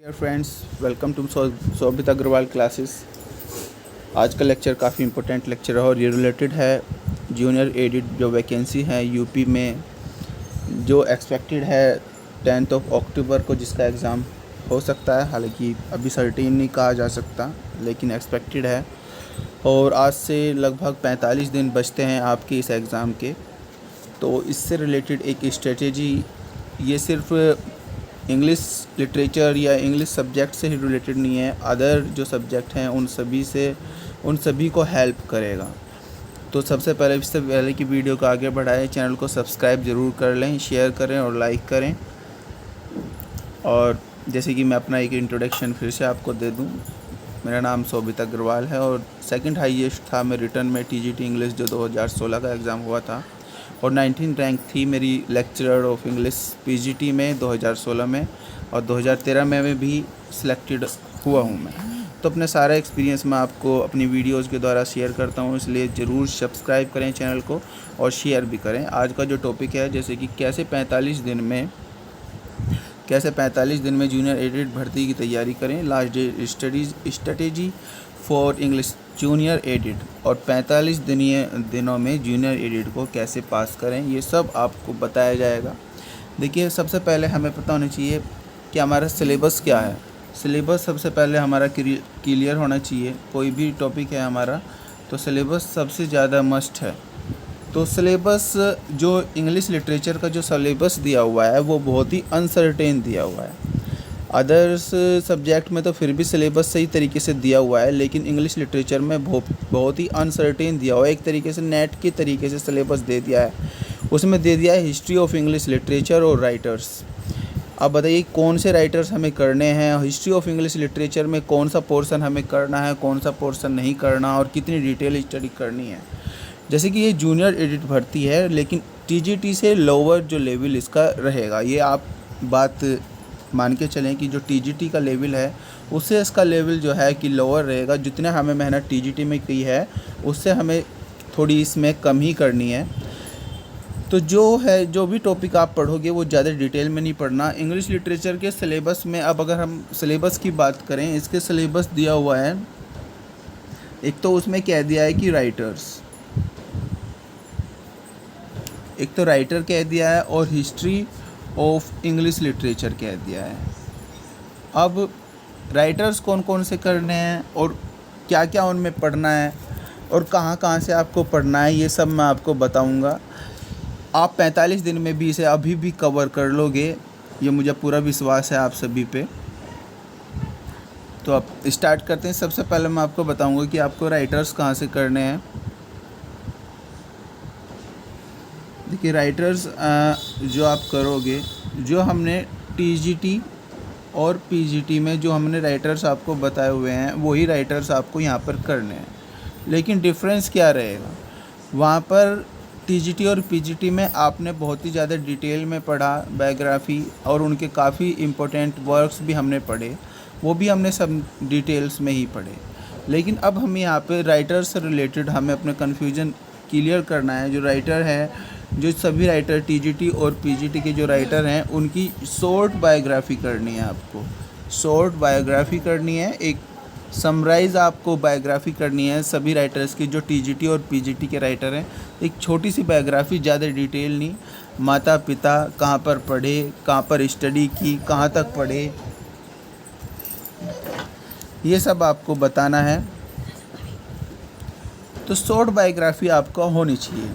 Dear friends, welcome to Shobhit Agrawal classes. आज का lecture काफ़ी इम्पोर्टेंट लेक्चर है और ये रिलेटेड है जूनियर एडिट जो वैकेंसी है यूपी में, जो एक्सपेक्टेड है 10 अक्टूबर को, जिसका एग्ज़ाम हो सकता है। हालांकि अभी सर्टेन नहीं कहा जा सकता, लेकिन एक्सपेक्टेड है। और आज से लगभग 45 दिन बचते हैं आपके इस एग्ज़ाम के। तो इससे रिलेटेड एक स्ट्रेटेजी, ये सिर्फ इंग्लिश लिटरेचर या इंग्लिश सब्जेक्ट से ही रिलेटेड नहीं है, अदर जो सब्जेक्ट हैं उन सभी को हेल्प करेगा। तो सबसे पहले, इससे पहले कि वीडियो को आगे बढ़ाएं, चैनल को सब्सक्राइब ज़रूर कर लें, शेयर करें और लाइक करें। और जैसे कि मैं अपना एक इंट्रोडक्शन फिर से आपको दे दूं, मेरा नाम शोभित अग्रवाल है और सेकंड हाईएस्ट था मैं रिटर्न में टीजीटी इंग्लिश जो 2016 का एग्ज़ाम हुआ था, और 19 रैंक थी मेरी लेक्चरर ऑफ इंग्लिश पीजीटी में 2016 में, और 2013 में भी सिलेक्टेड हुआ हूँ मैं। तो अपने सारा एक्सपीरियंस मैं आपको अपनी वीडियोस के द्वारा शेयर करता हूँ, इसलिए ज़रूर सब्सक्राइब करें चैनल को और शेयर भी करें। आज का जो टॉपिक है, जैसे कि कैसे 45 दिन में जूनियर एडिट भर्ती की तैयारी करें, last day strategy for English junior edit, और 45 दिनों में जूनियर एडिट को कैसे पास करें, ये सब आपको बताया जाएगा। देखिए, सबसे पहले हमें पता होना चाहिए कि हमारा सिलेबस क्या है। सिलेबस सबसे पहले हमारा क्लियर होना चाहिए। कोई भी टॉपिक है हमारा, तो सिलेबस सबसे ज़्यादा मस्ट है। तो सिलेबस, जो इंग्लिश लिटरेचर का जो सिलेबस दिया हुआ है वो बहुत ही अनसर्टेन दिया हुआ है। अदर्स सब्जेक्ट में तो फिर भी सिलेबस सही तरीके से दिया हुआ है, लेकिन इंग्लिश लिटरेचर में बहुत ही अनसर्टेन दिया हुआ है। एक तरीके से नेट के तरीके से सिलेबस दे दिया है। उसमें दे दिया है हिस्ट्री ऑफ इंग्लिश लिटरेचर और राइटर्स। अब बताइए कौन से राइटर्स हमें करने हैं, हिस्ट्री ऑफ इंग्लिश लिटरेचर में कौन सा पोर्शन हमें करना है, कौन सा पोर्शन नहीं करना, और कितनी डिटेल स्टडी करनी है। जैसे कि ये जूनियर एडिट भर्ती है, लेकिन टीजीटी से लोअर जो लेवल इसका रहेगा, ये आप बात मान के चलें कि जो टीजीटी का लेवल है उससे इसका लेवल जो है कि लोअर रहेगा। जितने हमें मेहनत टीजीटी में की है उससे हमें थोड़ी इसमें कम ही करनी है। तो जो भी टॉपिक आप पढ़ोगे वो ज़्यादा डिटेल में नहीं पढ़ना। इंग्लिश लिटरेचर के सिलेबस में, अब अगर हम सिलेबस की बात करें, इसके सिलेबस दिया हुआ है, एक तो उसमें कह दिया है कि राइटर कह दिया है और हिस्ट्री ऑफ इंग्लिश लिटरेचर कह दिया है। अब राइटर्स कौन कौन से करने हैं और क्या क्या उनमें पढ़ना है और कहाँ कहाँ से आपको पढ़ना है, ये सब मैं आपको बताऊंगा। आप 45 दिन में भी इसे अभी भी कवर कर लोगे, ये मुझे पूरा विश्वास है आप सभी पे। तो अब स्टार्ट करते हैं। सबसे पहले मैं आपको बताऊंगा कि आपको राइटर्स कहाँ से करने हैं। देखिए, राइटर्स जो आप करोगे, जो हमने टीजीटी और पीजीटी में जो हमने राइटर्स आपको बताए हुए हैं, वही राइटर्स आपको यहाँ पर करने हैं। लेकिन डिफरेंस क्या रहेगा, वहाँ पर टीजीटी और पीजीटी में आपने बहुत ही ज़्यादा डिटेल में पढ़ा बायोग्राफी, और उनके काफ़ी इम्पोर्टेंट वर्क्स भी हमने पढ़े, वो भी हमने सब डिटेल्स में ही पढ़े। लेकिन अब हम यहाँ पे राइटर से रिलेटेड हमें अपना कन्फ्यूजन क्लियर करना है। जो राइटर है, जो सभी राइटर टीजीटी और पीजीटी के जो राइटर हैं, उनकी शॉर्ट बायोग्राफी करनी है। आपको शॉर्ट बायोग्राफी करनी है, एक समराइज़ आपको बायोग्राफी करनी है सभी राइटर्स की, जो टीजीटी और पीजीटी के राइटर हैं। एक छोटी सी बायोग्राफी, ज़्यादा डिटेल नहीं। माता पिता, कहाँ पर पढ़े, कहाँ पर स्टडी की, कहाँ तक पढ़े, ये सब आपको बताना है। तो शॉर्ट बायोग्राफी आपको होनी चाहिए।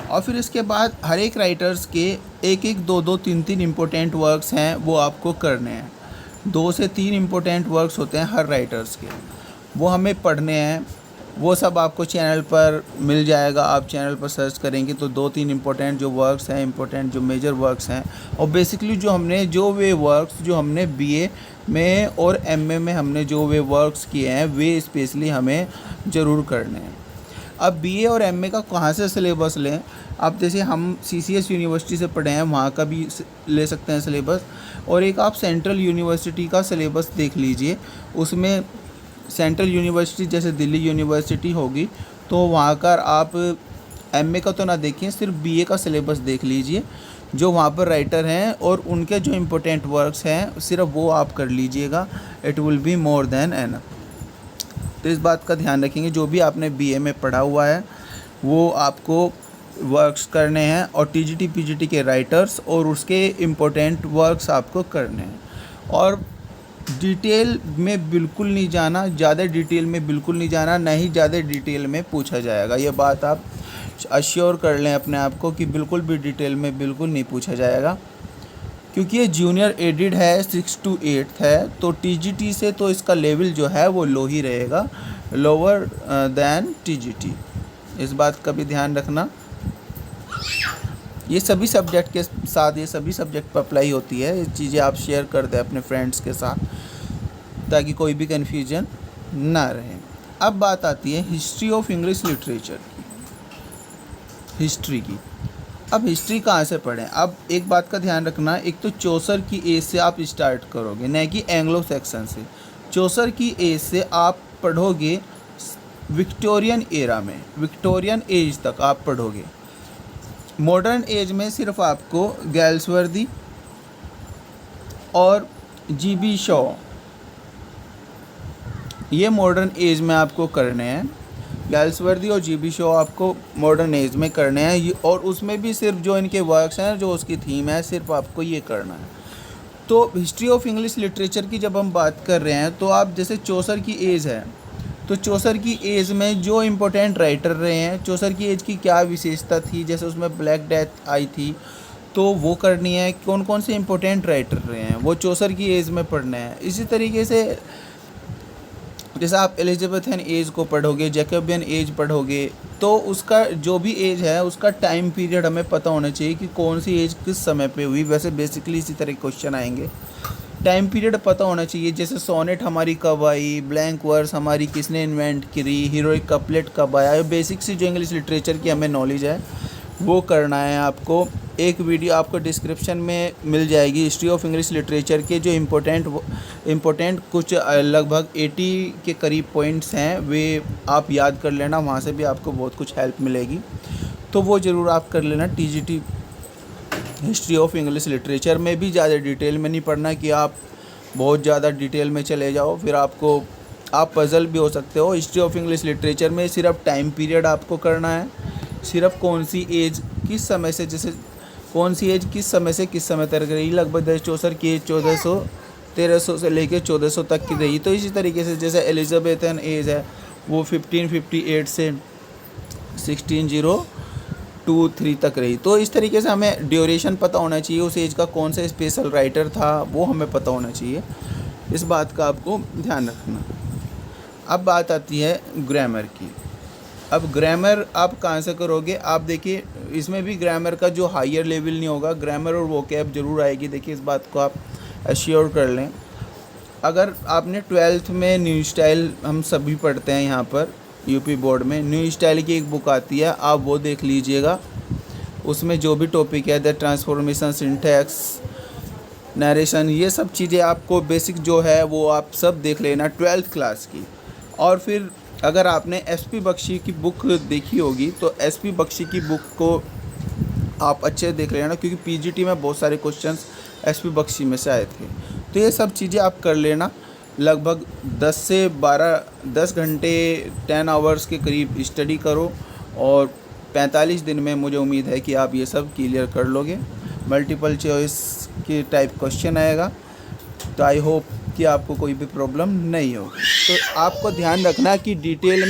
और फिर इसके बाद हर एक राइटर्स के एक दो तीन इम्पोर्टेंट वर्क्स हैं, वो आपको करने हैं। 2 से 3 इम्पोर्टेंट वर्क्स होते हैं हर राइटर्स के, वो हमें पढ़ने हैं। वो सब आपको चैनल पर मिल जाएगा। आप चैनल पर सर्च करेंगे तो 2-3 इम्पोर्टेंट जो वर्क्स हैं, इम्पोर्टेंट जो मेजर वर्क्स हैं, और बेसिकली जो हमने बीए में और एमए में हमने जो वे वर्क्स किए हैं, वे स्पेशली हमें ज़रूर करने हैं। अब बीए और एमए का कहाँ से सिलेबस लें? आप जैसे हम सीसीएस यूनिवर्सिटी से पढ़े हैं, वहाँ का भी ले सकते हैं सिलेबस, और एक आप सेंट्रल यूनिवर्सिटी का सिलेबस देख लीजिए। उसमें सेंट्रल यूनिवर्सिटी जैसे दिल्ली यूनिवर्सिटी होगी, तो वहाँ का आप एमए का तो ना देखिए, सिर्फ बीए का सिलेबस देख लीजिए। जो वहाँ पर राइटर हैं और उनके जो इम्पोर्टेंट वर्क्स हैं सिर्फ वो आप कर लीजिएगा, it will be more than enough. तो इस बात का ध्यान रखेंगे, जो भी आपने बीए में पढ़ा हुआ है वो आपको वर्क्स करने हैं और टीजीटी पीजीटी के राइटर्स और उसके इम्पोर्टेंट वर्क्स आपको करने हैं। और डिटेल में बिल्कुल नहीं जाना, ज़्यादा डिटेल में बिल्कुल नहीं जाना, ना ही ज़्यादा डिटेल में पूछा जाएगा। ये बात आप अश्योर कर लें अपने आप को कि बिल्कुल भी डिटेल में बिल्कुल नहीं पूछा जाएगा, क्योंकि ये जूनियर एडिड है, 6 to 8 है, तो टीजीटी से तो इसका लेवल जो है वो लो ही रहेगा, लोअर दैन टीजीटी। इस बात का भी ध्यान रखना। ये सभी सब्जेक्ट के साथ, ये सभी सब्जेक्ट पर अप्लाई होती है। ये चीज़ें आप शेयर कर दें अपने फ्रेंड्स के साथ ताकि कोई भी कन्फ्यूजन ना रहे। अब बात आती है हिस्ट्री ऑफ इंग्लिश लिटरेचर की, हिस्ट्री की। अब हिस्ट्री कहाँ से पढ़ें? अब एक बात का ध्यान रखना, एक तो चौसर की एज से आप स्टार्ट करोगे, न कि एंग्लो सेक्शन से। चौसर की एज से आप पढ़ोगे विक्टोरियन एरा में, विक्टोरियन एज तक आप पढ़ोगे। मॉडर्न एज में सिर्फ आपको गैल्सवर्दी और जीबी शॉ, ये मॉडर्न एज में आपको करने हैं। गैल्सवर्दी और जीबी शॉ आपको मॉडर्न एज में करने हैं, और उसमें भी सिर्फ जो इनके वर्क्स हैं, जो उसकी थीम है, सिर्फ आपको ये करना है। तो हिस्ट्री ऑफ इंग्लिश लिटरेचर की जब हम बात कर रहे हैं, तो आप जैसे चौसर की एज है, तो चौसर की एज में जो इम्पोर्टेंट राइटर रहे हैं, चौसर की एज की क्या विशेषता थी, जैसे उसमें ब्लैक डेथ आई थी, तो वो करनी है। कौन कौन से इम्पोर्टेंट राइटर रहे हैं वो चौसर की एज में पढ़ना है। इसी तरीके से जैसे आप एलिजाबेथन एज को पढ़ोगे, जैकबियन एज पढ़ोगे, तो उसका जो भी एज है उसका टाइम पीरियड हमें पता होना चाहिए कि कौन सी एज किस समय पे हुई। वैसे बेसिकली इसी तरह क्वेश्चन आएंगे, टाइम पीरियड पता होना चाहिए। जैसे सोनेट हमारी कब आई, ब्लैंक वर्स हमारी किसने इन्वेंट करी, हीरोइक कपलेट कब आया, बेसिक सी जो इंग्लिश लिटरेचर की हमें नॉलेज है वो करना है आपको। एक वीडियो आपको डिस्क्रिप्शन में मिल जाएगी हिस्ट्री ऑफ इंग्लिश लिटरेचर के, जो इम्पोर्टेंट कुछ लगभग 80 के करीब पॉइंट्स हैं, वे आप याद कर लेना, वहाँ से भी आपको बहुत कुछ हेल्प मिलेगी। तो वो ज़रूर आप कर लेना। TGT history of English literature में भी ज़्यादा डिटेल में नहीं पढ़ना कि आप बहुत ज़्यादा डिटेल में चले जाओ, फिर आप पज़ल भी हो सकते हो। हिस्ट्री ऑफ इंग्लिश लिटरेचर में सिर्फ टाइम पीरियड आपको करना है, सिर्फ कौन सी एज किस समय से, जैसे कौन सी एज किस समय से किस समय तक रही। लगभग चौसर की एज 1300 से लेकर 1400 तक की रही। तो इसी तरीके से जैसे एलिजाबेथन एज है वो 1558 से 1603 तक रही। तो इस तरीके से हमें ड्यूरेशन पता होना चाहिए, उस एज का कौन सा स्पेशल राइटर था वो हमें पता होना चाहिए। इस बात का आपको ध्यान रखना। अब बात आती है ग्रामर की। अब ग्रामर आप कहाँ से करोगे? आप देखिए, इसमें भी ग्रामर का जो हायर लेवल नहीं होगा, ग्रामर और वोकैब जरूर आएगी। देखिए, इस बात को आप एश्योर कर लें। अगर आपने 12th में न्यू स्टाइल, हम सभी पढ़ते हैं यहाँ पर यूपी बोर्ड में, न्यू स्टाइल की एक बुक आती है, आप वो देख लीजिएगा। उसमें जो भी टॉपिक है, द ट्रांसफॉर्मेशन, सिंटैक्स, नरेशन, ये सब चीज़ें आपको बेसिक जो है वो आप सब देख लेना 12th क्लास की। और फिर अगर आपने एसपी बख्शी की बुक देखी होगी, तो एसपी बख्शी की बुक को आप अच्छे देख लेना, क्योंकि पीजीटी में बहुत सारे क्वेश्चंस एसपी बख्शी में से आए थे। तो ये सब चीज़ें आप कर लेना। लगभग 10 से 10 घंटे 10 आवर्स के करीब स्टडी करो, और 45 दिन में मुझे उम्मीद है कि आप ये सब क्लियर कर लोगे। मल्टीपल चॉइस के टाइप क्वेश्चन आएगा, तो आई होप कि आपको कोई भी प्रॉब्लम नहीं होगी। तो आपको ध्यान रखना कि डिटेल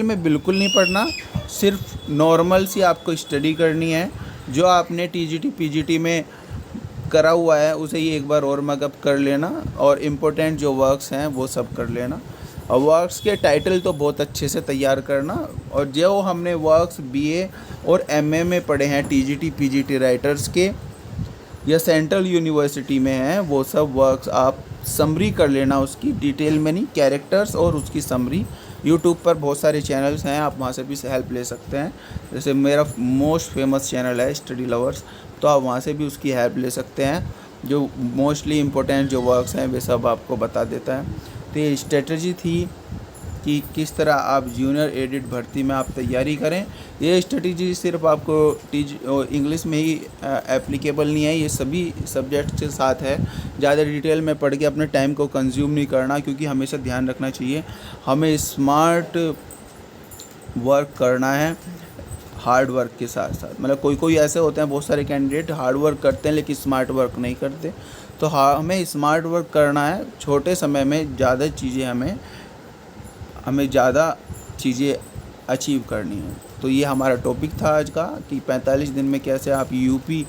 में बिल्कुल नहीं पढ़ना, सिर्फ नॉर्मल सी आपको स्टडी करनी है। जो आपने टीजीटी पीजीटी में करा हुआ है उसे ही एक बार और मगअप कर लेना, और इम्पोर्टेंट जो वर्क्स हैं वो सब कर लेना। और वर्क्स के टाइटल तो बहुत अच्छे से तैयार करना, और जो हमने वर्क्स बीए और एमए में पढ़े हैं टीजीटी पीजीटी राइटर्स के, या सेंट्रल यूनिवर्सिटी में हैं, वो सब वर्क्स आप समरी कर लेना, उसकी डिटेल में नहीं, कैरेक्टर्स और उसकी समरी। यूट्यूब पर बहुत सारे चैनल्स हैं, आप वहाँ से भी हेल्प ले सकते हैं। जैसे मेरा मोस्ट फेमस चैनल है स्टडी लवर्स, तो आप वहाँ से भी उसकी हेल्प ले सकते हैं, जो मोस्टली इम्पोर्टेंट जो वर्क्स हैं वे सब आपको बता देता है। तो ये स्ट्रेटजी थी कि किस तरह आप जूनियर एडिट भर्ती में आप तैयारी करें। ये स्ट्रेटजी सिर्फ आपको इंग्लिश में ही एप्लीकेबल नहीं है, ये सभी सब्जेक्ट के साथ है। ज़्यादा डिटेल में पढ़ के अपने टाइम को कंज्यूम नहीं करना, क्योंकि हमेशा ध्यान रखना चाहिए हमें स्मार्ट वर्क करना है हार्ड वर्क के साथ साथ। मतलब कोई ऐसे होते हैं, बहुत सारे कैंडिडेट हार्ड वर्क करते हैं लेकिन स्मार्ट वर्क नहीं करते। तो हाँ, हमें स्मार्ट वर्क करना है, छोटे समय में ज़्यादा चीज़ें हमें ज़्यादा चीज़ें अचीव करनी है। तो ये हमारा टॉपिक था आज का कि 45 दिन में कैसे आप यूपी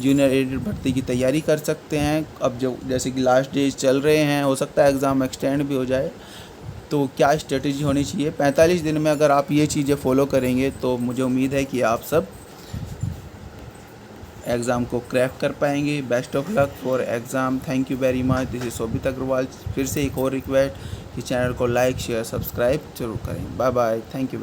जूनियर एडिट भर्ती की तैयारी कर सकते हैं। अब जैसे कि लास्ट डेज चल रहे हैं, हो सकता है एग्ज़ाम एक्सटेंड भी हो जाए, तो क्या स्ट्रेटजी होनी चाहिए 45 दिन में। अगर आप ये चीज़ें फॉलो करेंगे तो मुझे उम्मीद है कि आप सब एग्ज़ाम को क्रैक कर पाएंगे। Best of luck for exam. Thank you very much. This is Shobhit Agarwal. फिर से एक और रिक्वेस्ट कि चैनल को लाइक शेयर सब्सक्राइब जरूर करें। Bye bye. Thank you.